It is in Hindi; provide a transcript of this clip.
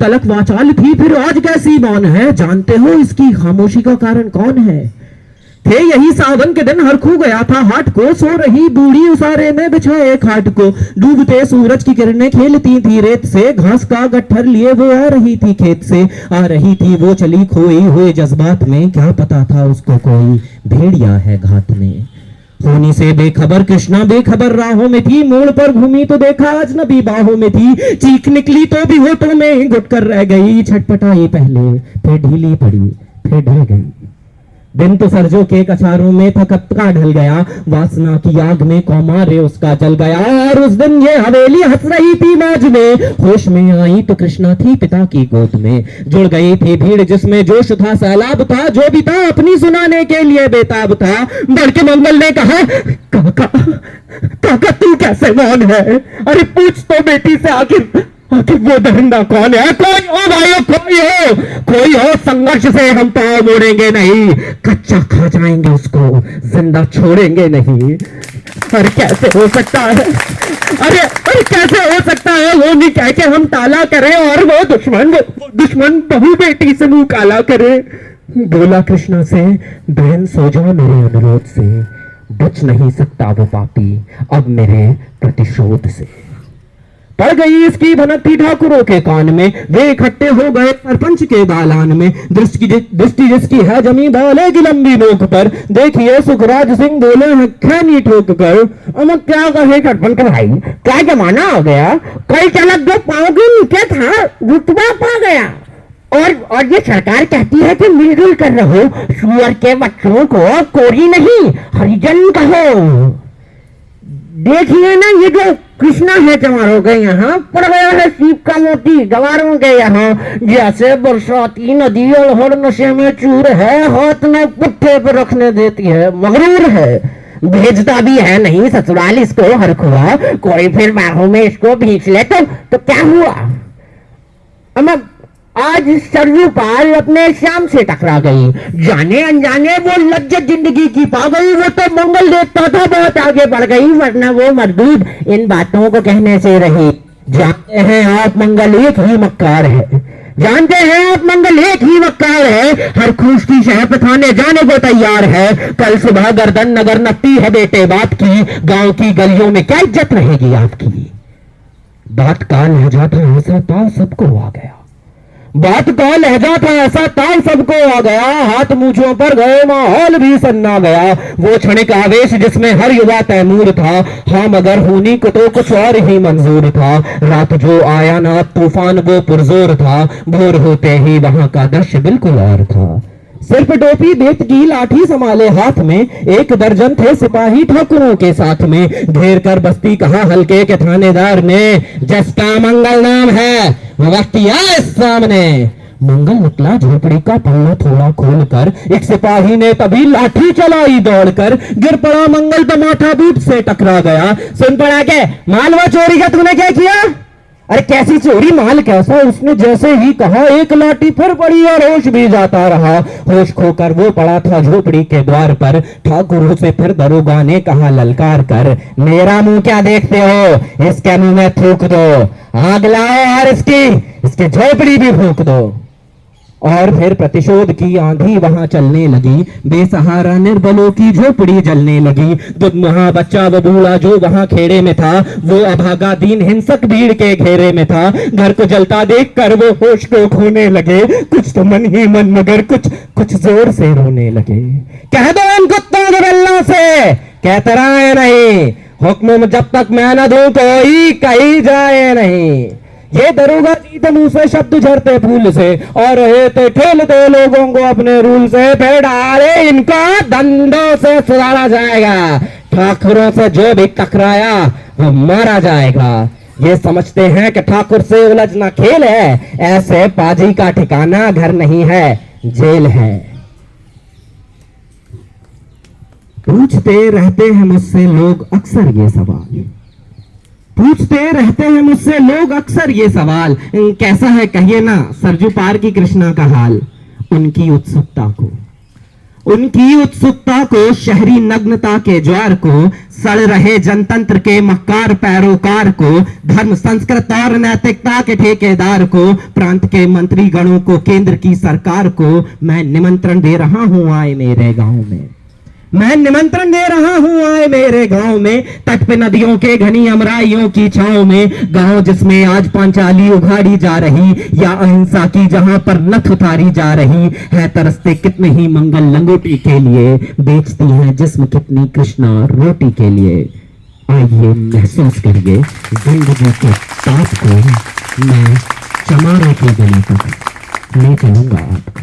तलक वाचाल थी, फिर आज कैसी मौन है। जानते हो इसकी खामोशी का कारण कौन है? थे यही सावन के दिन, हर खू गया था हाट को। सो रही बूढ़ी उसारे में बिछाए खाट को। डूबते सूरज की किरणें खेलती थी रेत से। घास का गट्ठर लिए वो आ रही थी खेत से। आ रही थी वो चली खोई हुए जज्बात में। क्या पता था उसको कोई भेड़िया है घात में। होनी से बेखबर कृष्णा बेखबर राहों में थी। मोड़ पर घूमी तो देखा अजनबी बाहों में थी। चीख निकली तो भी होठों में घुट कर रह गई। छटपटाई पहले, फिर ढीली पड़ी, फिर ढल गई। दिन तो सरजों के कछारों में था, कब का ढल गया। वासना की आग में कौमार्य उसका जल गया। और उस दिन ये हवेली हंस रही थी मौज में। होश में आई तो कृष्णा थी पिता की गोद में। जुड़ गई थी भीड़ जिसमें जोश था, सैलाब था। जो भी था अपनी सुनाने के लिए बेताब था। बढ़ के मंगल ने कहा, काका काका तू कैसे मौन है? अरे पूछ तो बेटी से, आखिर वो दरिंदा कौन है? कोई हो भाइयों, कोई हो। संघर्ष से हम पांव मोड़ेंगे नहीं। कच्चा खा जाएंगे उसको, जिंदा छोड़ेंगे नहीं। अरे कैसे हो सकता है? अरे कैसे हो सकता है? वो नहीं कह के हम टाला करें और वो दुश्मन बहू बेटी से मुंह काला करे। बोला कृष्णा से, बहन सो जाओ मेरे अनुरोध से। बच नहीं सकता वो पापी अब मेरे प्रतिशोध से। पड़ गई इसकी भनक थी ठाकुरों के कान में। वे इकट्ठे हो गए सरपंच के दालान में। दृष्टि जिसकी है जमी बोले की लंबी नोक पर। देखिए सुखराज सिंह बोले हैं खैनी ठोक कर। अब क्या कहे सरपंच भाई, क्या जमाना हो गया। कल चलक जो पाओगे नीचे था, रुतबा पा गया। और ये सरकार कहती है कि मिलजुल कर रहो। सुअर के बच्चों को कोरी नहीं हरिजन कहो। देखिए ना, ये जो कृष्णा है चमारों के यहाँ पड़ गया है सीप का मोती गवारों के यहाँ। जैसे बरसाती नदी और नशे में चूर है। हाथ न पुट्ठे पर रखने देती है, मगरूर है। भेजता भी है नहीं ससुराल इसको हर खुआ। कोई फिर बाहों में इसको भींच ले तो क्या हुआ। आज सरयू पाल अपने श्याम से टकरा गई। जाने अनजाने वो लज्जत जिंदगी की पा गई। वो तो मंगल देखता था, बहुत आगे बढ़ गई, वरना वो मरदूद इन बातों को कहने से रही। जानते हैं आप मंगल एक ही मक्कार है। जानते हैं आप मंगल एक ही मक्कार है। हर खूस की शहर खाने जाने को तैयार है। कल सुबह गर्दन नगर नपती है बेटे बात की। गांव की गलियों में क्या इज्जत रहेगी आपकी। बात का लहजा था ऐसा ताल सबको आ गया। बात का लहजा था ऐसा ताल सबको आ गया। हाथ मूछों पर गए, माहौल भी सन्ना गया। वो क्षणिक आवेश जिसमें हर युवा तैमूर था। हाँ मगर होनी को तो कुछ और ही मंजूर था। रात जो आया ना तूफान वो पुरजोर था। भोर होते ही वहां का दृश्य बिल्कुल और था। सिर्फ टोपी बेत की लाठी संभाले हाथ में। एक दर्जन थे सिपाही ठाकुरों के साथ में। घेर कर बस्ती कहा हल्के के थानेदार ने। जिसका मंगल नाम है वो व्यक्ति आए सामने। मंगल निकला झोपड़ी का पन्ना थोड़ा खोल कर। एक सिपाही ने तभी लाठी चलाई दौड़कर। गिर पड़ा मंगल तो माथा बूट से टकरा गया। सुन पड़ा के मालवा चोरी का तूने क्या किया? अरे कैसी चोरी, माल कैसा? उसने जैसे ही कहा एक लाठी फिर पड़ी और होश भी जाता रहा। होश खोकर वो पड़ा था झोपड़ी के द्वार पर। ठाकुर से फिर दरोगा ने कहा ललकार कर, मेरा मुंह क्या देखते हो, इसके मुंह में थूक दो। आग लाओ और इसकी झोपड़ी भी फूंक दो। और फिर प्रतिशोध की आंधी वहां चलने लगी। बेसहारा निर्बलों की झोपड़ी जलने लगी। दुधमुहा बच्चा व बूढ़ा जो वहां खेड़े में था, वो अभागा दीन हिंसक भीड़ के घेरे में था। घर को जलता देखकर वो होश को खोने लगे। कुछ तो मन ही मन मगर कुछ जोर से रोने लगे। कह दो इन कुत्तों के बल्लों से कहते रहे नहीं, हुक्म जब तक मैं न दूं कोई कही जाए नहीं। ये दरोगा जी तो मुंह से शब्द झरते फूल से और रहे थे ठेलते लोगों को अपने रूल से। फिर डाले इनको दंडों से सुधारा जाएगा। ठाकुरों से जो भी टकराया वो मारा जाएगा। ये समझते हैं कि ठाकुर से उलझना खेल है। ऐसे पाजी का ठिकाना घर नहीं है, जेल है। पूछते रहते हैं मुझसे लोग अक्सर ये सवाल। पूछते रहते हैं मुझसे लोग अक्सर ये सवाल। कैसा है कहिए ना सरजू पार की कृष्णा का हाल। उनकी उत्सुकता को उनकी उत्सुकता को, शहरी नग्नता के ज्वार को, सड़ रहे जनतंत्र के मक्कार पैरोकार को, धर्म संस्कृत और नैतिकता के ठेकेदार को, प्रांत के मंत्री गणों को, केंद्र की सरकार को मैं निमंत्रण दे रहा हूं आए मेरे गांव में। मैं निमंत्रण दे रहा हूं आए मेरे गांव में, तट पे नदियों के घनी अमराइयों की छांव में, गांव जिसमें आज पांचाली उघाड़ी जा रही, या अहिंसा की जहां पर नथ उतारी जा रही है। तरसते कितने ही मंगल लंगोटी के लिए, बेचती हैं जिस्म कितनी कृष्णा रोटी के लिए। आइए महसूस करिए जिंदगी के ताप को, मैं चमारों की गली तक ले चलूंगा आपको।